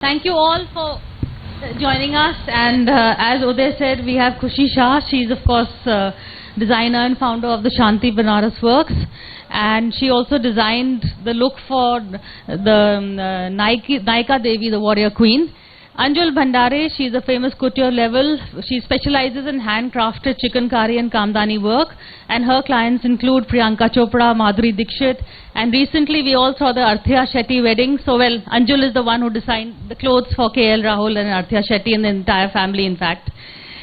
Thank you all for joining us, and as Uday said, we have Khushi Shah. She's of course designer and founder of the Shanti Banaras Works, and she also designed the look for the Naika Devi, the warrior queen. Anjul Bhandare, she's a famous couture level. She specializes in handcrafted chikankari and kamdani work, and her clients include Priyanka Chopra, Madhuri Dixit, and recently we all saw the Arthya Shetty wedding. So well, Anjul is the one who designed the clothes for KL Rahul and Arthya Shetty and the entire family, in fact.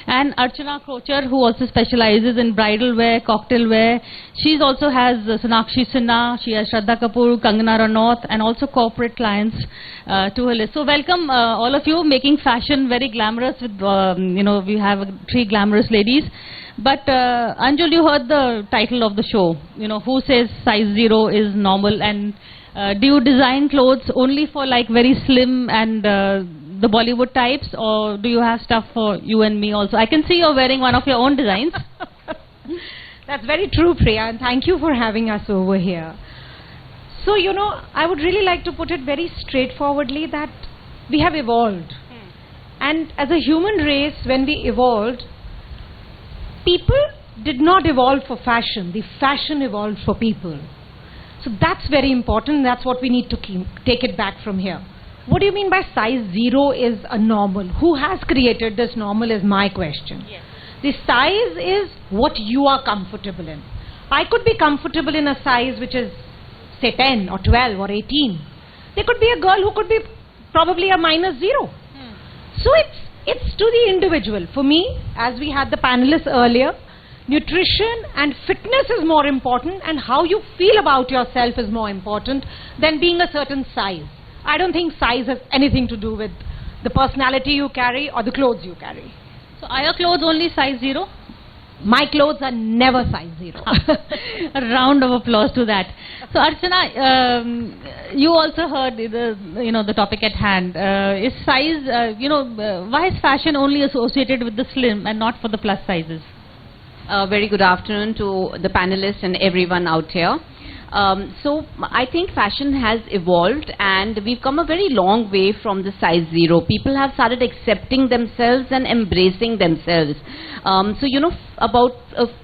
And Archana Krocher, who also specializes in bridal wear, cocktail wear. She also has Sonakshi Sinha, she has Shraddha Kapoor, Kangana Ranaut, and also corporate clients to her list. So welcome all of you, making fashion very glamorous with, we have 3 glamorous ladies. But Anjul, you heard the title of the show, who says size 0 is normal, and do you design clothes only for like very slim and the Bollywood types, or do you have stuff for you and me also? I can see you're wearing one of your own designs. That's very true, Priya, and thank you for having us over here. So, I would really like to put it very straightforwardly that we have evolved. And as a human race, when we evolved, people did not evolve for fashion. The fashion evolved for people. So that's very important. That's what we need to take it back from here. What do you mean by size 0 is a normal? Who has created this normal is my question. Yes. The size is what you are comfortable in. I could be comfortable in a size which is, say, 10 or 12 or 18. There could be a girl who could be probably a -0. So it's to the individual. For me, as we had the panelists earlier, nutrition and fitness is more important, and how you feel about yourself is more important than being a certain size. I don't think size has anything to do with the personality you carry or the clothes you carry. So are your clothes only size 0? My clothes are never size 0. A round of applause to that. So Archana, you also heard the topic at hand. Is size, why is fashion only associated with the slim and not for the plus sizes? Very good afternoon to the panelists and everyone out here. So I think fashion has evolved, and we've come a very long way from the size 0. People have started accepting themselves and embracing themselves. About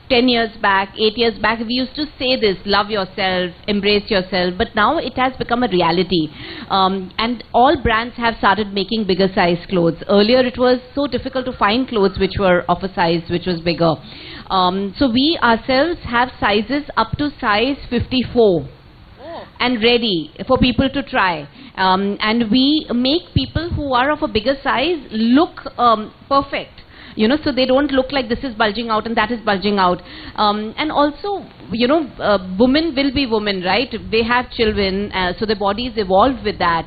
10 years back, 8 years back, we used to say this: love yourself, embrace yourself. But now it has become a reality. And all brands have started making bigger size clothes. Earlier it was so difficult to find clothes which were of a size which was bigger. So we ourselves have sizes up to size 54 and ready for people to try. And we make people who are of a bigger size look perfect. So they don't look like this is bulging out and that is bulging out. And also, women will be women, right? They have children, so their bodies evolve with that.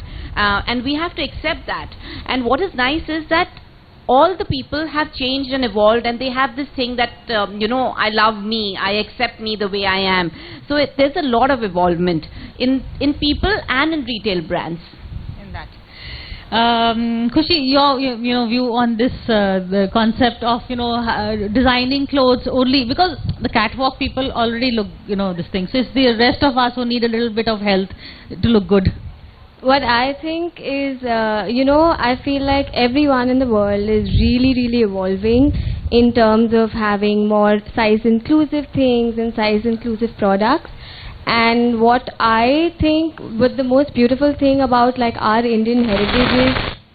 And we have to accept that. And what is nice is that all the people have changed and evolved, and they have this thing that, I love me, I accept me the way I am. So there's a lot of evolvement in people and in retail brands. In that. Khushi, your view on this the concept of designing clothes only because the catwalk people already look this thing. So it's the rest of us who need a little bit of help to look good. What I think is, I feel like everyone in the world is really, really evolving in terms of having more size-inclusive things and size-inclusive products. And what I think was the most beautiful thing about like our Indian heritage is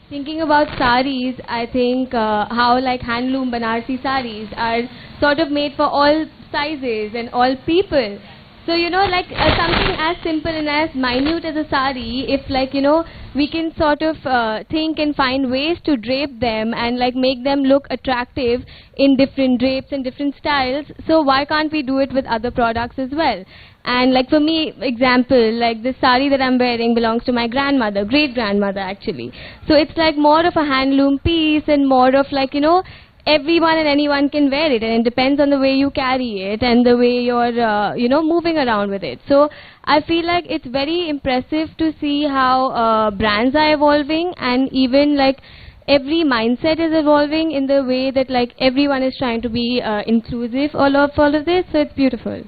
thinking about saris. I think how like handloom Banarsi saris are sort of made for all sizes and all people. So, something as simple and as minute as a sari, if we can sort of think and find ways to drape them and make them look attractive in different drapes and different styles, so why can't we do it with other products as well? And for me, example, this sari that I'm wearing belongs to my grandmother, great-grandmother actually. So it's more of a handloom piece and more of everyone and anyone can wear it, and it depends on the way you carry it and the way you're moving around with it. So I feel like it's very impressive to see how brands are evolving, and even every mindset is evolving in the way that everyone is trying to be inclusive all of this. So it's beautiful.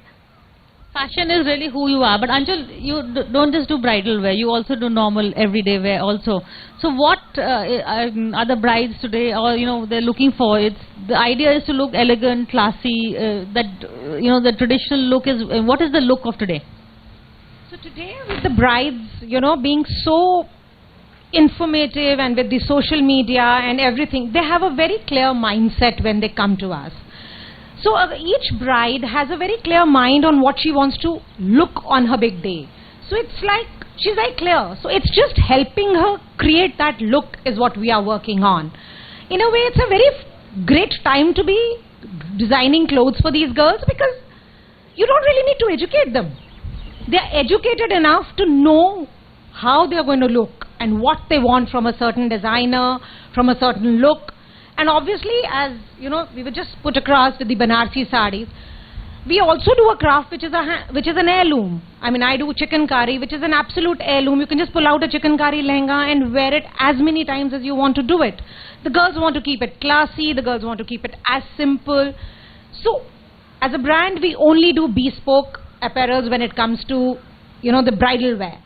Fashion is really who you are. But Anjul, you don't just do bridal wear. You also do normal everyday wear also. So what are the brides today, or they're looking for? The idea is to look elegant, classy. The traditional look is. What is the look of today? So today, with the brides, being so informative and with the social media and everything, they have a very clear mindset when they come to us. So each bride has a very clear mind on what she wants to look on her big day. So it's like she's very clear. So it's just helping her create that look is what we are working on. In a way, it's a very great time to be designing clothes for these girls, because you don't really need to educate them. They are educated enough to know how they are going to look and what they want from a certain designer, from a certain look. And obviously, as we were just put across with the Banarsi sarees, we also do a craft which is an heirloom. I mean, I do chikankari, which is an absolute heirloom. You can just pull out a chikankari lehenga and wear it as many times as you want to do it. The girls want to keep it classy. The girls want to keep it as simple. So, as a brand, we only do bespoke apparels when it comes to, the bridal wear.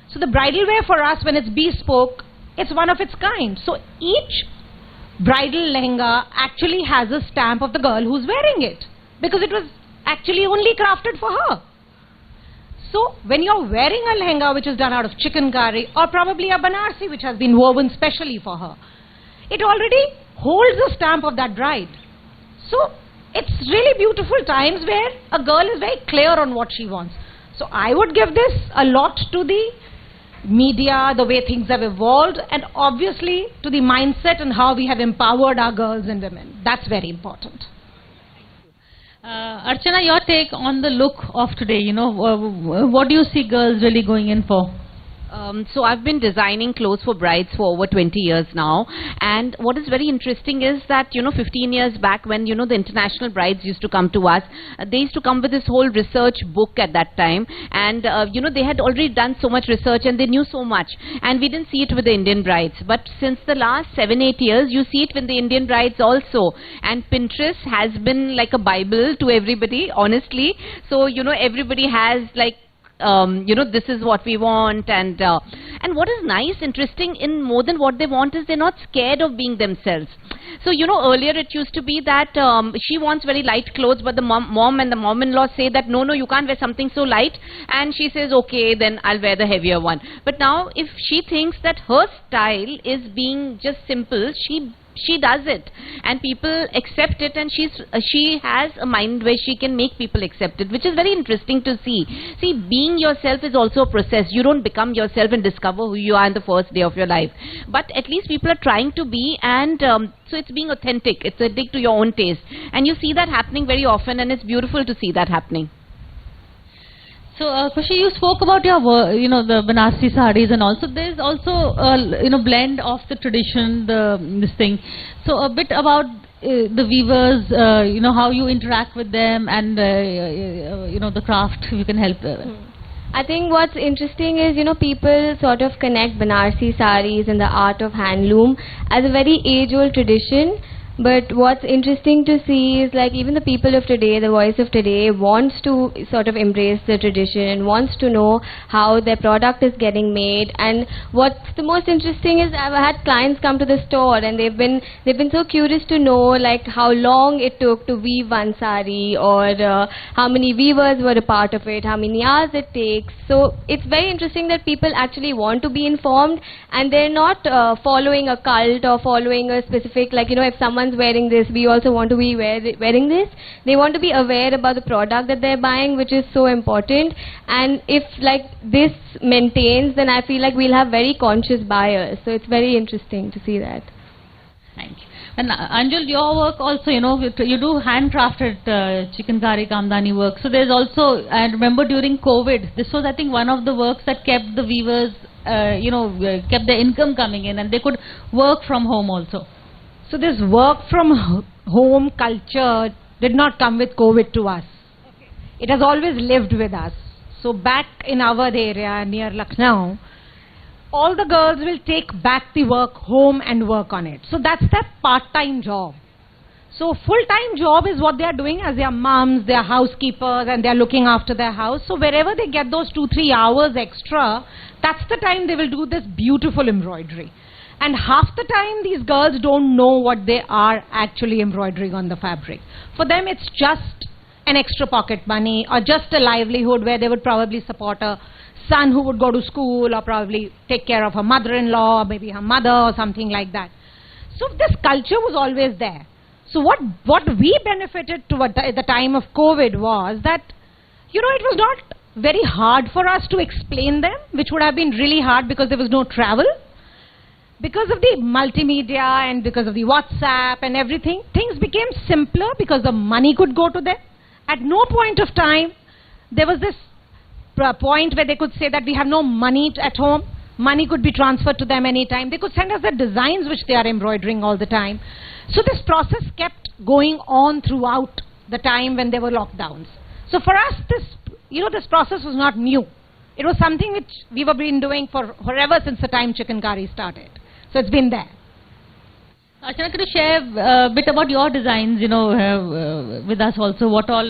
So the bridal wear for us, when it's bespoke, it's one of its kind. So each bridal lehenga actually has a stamp of the girl who's wearing it, because it was actually only crafted for her. So when you're wearing a lehenga which is done out of chikankari, or probably a Banarsi which has been woven specially for her, it already holds the stamp of that bride. So it's really beautiful times where a girl is very clear on what she wants. So I would give this a lot to the media, the way things have evolved, and obviously to the mindset and how we have empowered our girls and women. That's very important. Archana, your take on the look of today, what do you see girls really going in for? So I've been designing clothes for brides for over 20 years now, and what is very interesting is that 15 years back, when the international brides used to come to us, they used to come with this whole research book at that time, and they had already done so much research and they knew so much, and we didn't see it with the Indian brides. But since the last 7-8 years, you see it with the Indian brides also, and Pinterest has been like a Bible to everybody, honestly. So everybody has like this is what we want, and what is nice, interesting in more than what they want is they're not scared of being themselves. So earlier it used to be that she wants very light clothes, but the mom and the mom-in-law say that no, you can't wear something so light, and she says okay, then I'll wear the heavier one. But now if she thinks that her style is being just simple, she does it, and people accept it, and she has a mind where she can make people accept it, which is very interesting to see. See, being yourself is also a process. You don't become yourself and discover who you are in the first day of your life, but at least people are trying to be, and so it's being authentic. It's authentic to your own taste, and you see that happening very often, and it's beautiful to see that happening. So, Khushi, you spoke about your, the Banarsi sarees and also there's also a, blend of the tradition, this thing. So, a bit about the weavers, how you interact with them, and the craft you can help. I think what's interesting is, people sort of connect Banarsi sarees and the art of handloom as a very age-old tradition. But what's interesting to see is like even the people of today, the voice of today wants to sort of embrace the tradition, wants to know how their product is getting made. And what's the most interesting is I've had clients come to the store and they've been so curious to know like how long it took to weave one sari, or how many weavers were a part of it, how many hours it takes. So it's very interesting that people actually want to be informed, and they're not following a cult or following a specific, like, if someone's wearing this, we also want to be wearing this. They want to be aware about the product that they're buying, which is so important. And if like this maintains, then I feel like we'll have very conscious buyers. So it's very interesting to see that. Thank you. And Anjul, your work also, you do handcrafted chikankari kamdani work. So there's also, I remember during COVID, this was I think one of the works that kept the weavers, kept their income coming in, and they could work from home also. So this work from home culture did not come with COVID to us. Okay. It has always lived with us. So back in our area near Lucknow, all the girls will take back the work home and work on it. So that's their part-time job. So full-time job is what they are doing as their moms, their housekeepers, and they are looking after their house. So wherever they get those 2-3 hours extra, that's the time they will do this beautiful embroidery. And half the time these girls don't know what they are actually embroidering on the fabric. For them it's just an extra pocket money or just a livelihood where they would probably support a son who would go to school or probably take care of her mother-in-law or maybe her mother or something like that. So this culture was always there. So what we benefited to at the time of COVID was that, you know, it was not very hard for us to explain them, which would have been really hard because there was no travel. Because of the multimedia and because of the WhatsApp and everything, things became simpler because the money could go to them. At no point of time, there was this point where they could say that we have no money at home. Money could be transferred to them anytime. They could send us the designs which they are embroidering all the time. So this process kept going on throughout the time when there were lockdowns. So for us, this process was not new. It was something which we have been doing for forever since the time chicken curry started. So it's been there. Archana, could you share a bit about your designs, with us also? What all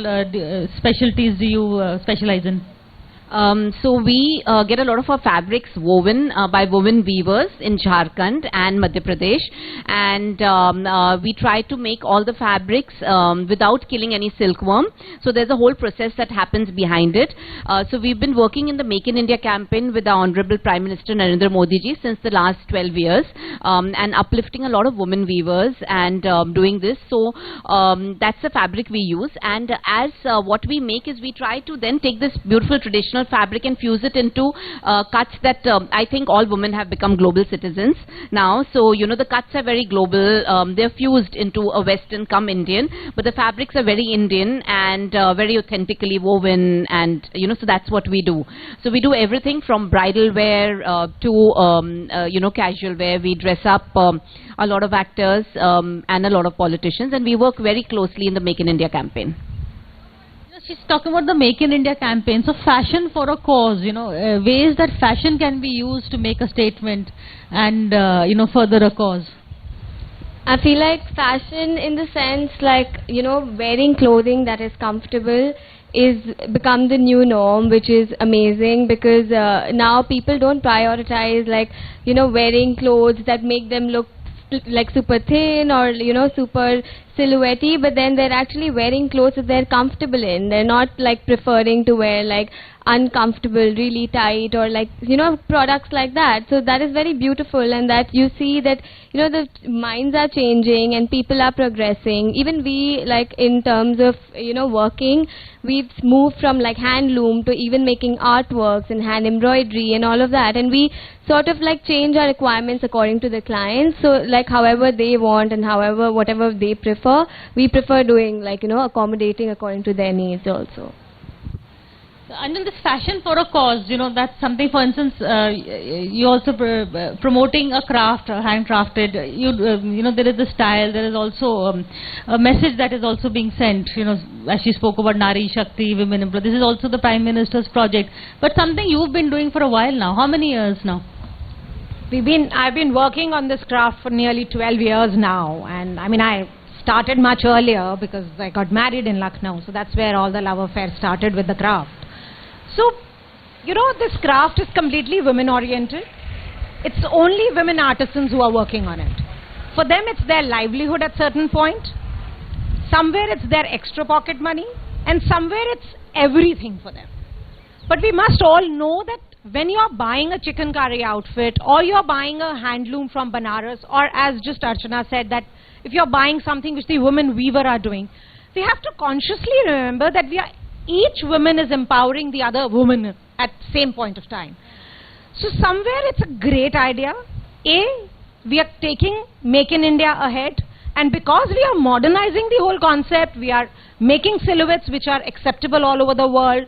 specialties do you specialize in? So we get a lot of our fabrics woven by woven weavers in Jharkhand and Madhya Pradesh, and we try to make all the fabrics without killing any silkworm. So there's a whole process that happens behind it. So we've been working in the Make in India campaign with our Honorable Prime Minister Narendra Modi ji since the last 12 years, and uplifting a lot of women weavers and doing this. So that's the fabric we use, and as what we make is we try to then take this beautiful traditional fabric and fuse it into cuts that I think all women have become global citizens now. So the cuts are very global. They're fused into a Western come Indian, but the fabrics are very Indian and very authentically woven, and so that's what we do. So we do everything from bridal wear to casual wear. We dress up a lot of actors and a lot of politicians, and we work very closely in the Make in India campaign. She's talking about the Make in India campaign. So fashion for a cause, ways that fashion can be used to make a statement and, further a cause. I feel like fashion in the sense like, wearing clothing that is comfortable is become the new norm, which is amazing because now people don't prioritize wearing clothes that make them look like super thin or super silhouette-y, but then they're actually wearing clothes that they're comfortable in. They're not preferring to wear uncomfortable, really tight or products like that. So that is very beautiful, and that you see that the minds are changing and people are progressing. Even we in terms of working, we've moved from handloom to even making artworks and hand embroidery and all of that, and we sort of change our requirements according to the clients. So however they want and whatever they prefer, we prefer doing accommodating according to their needs also. And in this fashion for a cause, that's something. For instance, you also promoting a craft, handcrafted. There is the style. There is also a message that is also being sent. As she spoke about Nari Shakti, women empowerment. This is also the Prime Minister's project. But something you've been doing for a while now. How many years now? I've been working on this craft for nearly 12 years now, and I started much earlier because I got married in Lucknow. So that's where all the love affair started with the craft. So, this craft is completely women-oriented. It's only women artisans who are working on it. For them, it's their livelihood at certain point. Somewhere it's their extra pocket money, and somewhere it's everything for them. But we must all know that when you're buying a chicken curry outfit, or you're buying a handloom from Banaras, or as just Archana said, that if you're buying something which the women weaver are doing, we have to consciously remember that each woman is empowering the other woman at the same point of time. So somewhere it's a great idea. We are taking Make in India ahead, and because we are modernizing the whole concept, we are making silhouettes which are acceptable all over the world.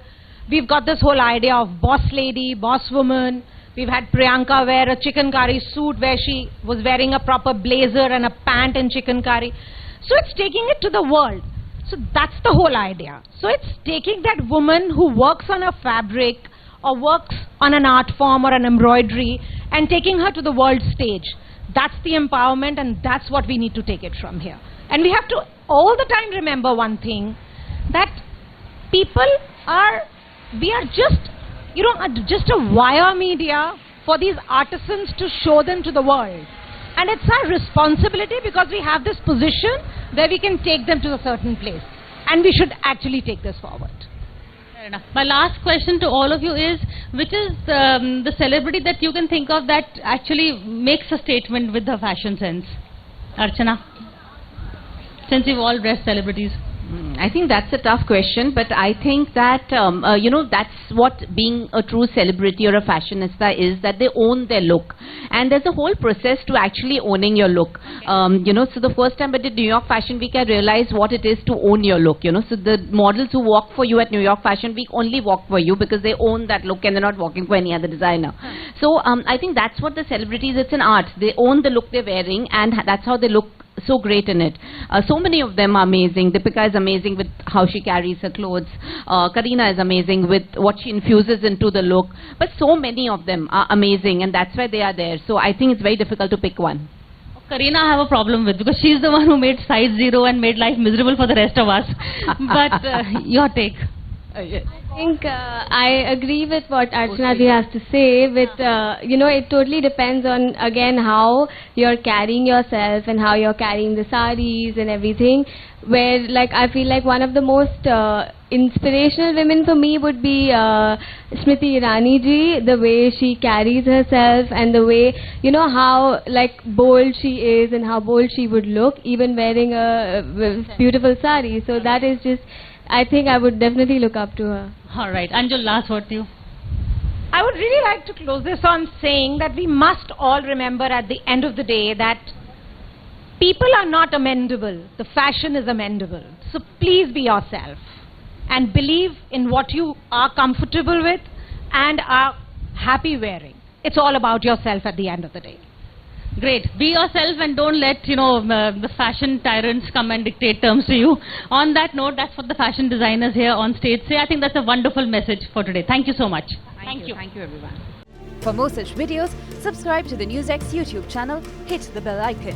We've got this whole idea of boss lady, boss woman. We've had Priyanka wear a chicken curry suit where she was wearing a proper blazer and a pant in chicken curry. So it's taking it to the world. So that's the whole idea. So it's taking that woman who works on a fabric or works on an art form or an embroidery and taking her to the world stage. That's the empowerment, and that's what we need to take it from here. And we have to all the time remember one thing, that we are just, just a wire media for these artisans to show them to the world. And it's our responsibility, because we have this position where we can take them to a certain place. And we should actually take this forward. Fair enough. My last question to all of you is, which is the celebrity that you can think of that actually makes a statement with her fashion sense? Archana, since you've all dressed celebrities. I think that's a tough question, but I think that, that's what being a true celebrity or a fashionista is, that they own their look. And there's a whole process to actually owning your look. So the first time I did New York Fashion Week, I realized what it is to own your look, So the models who walk for you at New York Fashion Week only walk for you because they own that look and they're not walking for any other designer. So I think that's what the celebrities, it's an art. They own the look they're wearing, and that's how they look so great in it. So many of them are amazing. Deepika is amazing with how she carries her clothes. Kareena is amazing with what she infuses into the look. But so many of them are amazing, and that's why they are there. So I think it's very difficult to pick one. Kareena I have a problem with, because she's the one who made size 0 and made life miserable for the rest of us. But your take. Yes. I think I agree with what Archana ji has to say. With it totally depends on, again, how you're carrying yourself and how you're carrying the saris and everything. Where, like, I feel like one of the most inspirational women for me would be Smriti Irani ji. The way she carries herself and the way, how like bold she is and how bold she would look, even wearing a beautiful sari. So that is just, I think I would definitely look up to her. All right. Anjul, last word to you. I would really like to close this on saying that we must all remember at the end of the day that people are not amendable. The fashion is amendable. So please be yourself and believe in what you are comfortable with and are happy wearing. It's all about yourself at the end of the day. Great. Be yourself and don't let, the fashion tyrants come and dictate terms to you. On that note, that's what the fashion designers here on stage say. I think that's a wonderful message for today. Thank you so much. Thank you. Thank you, everyone. For more such videos, subscribe to the NewsX YouTube channel, hit the bell icon.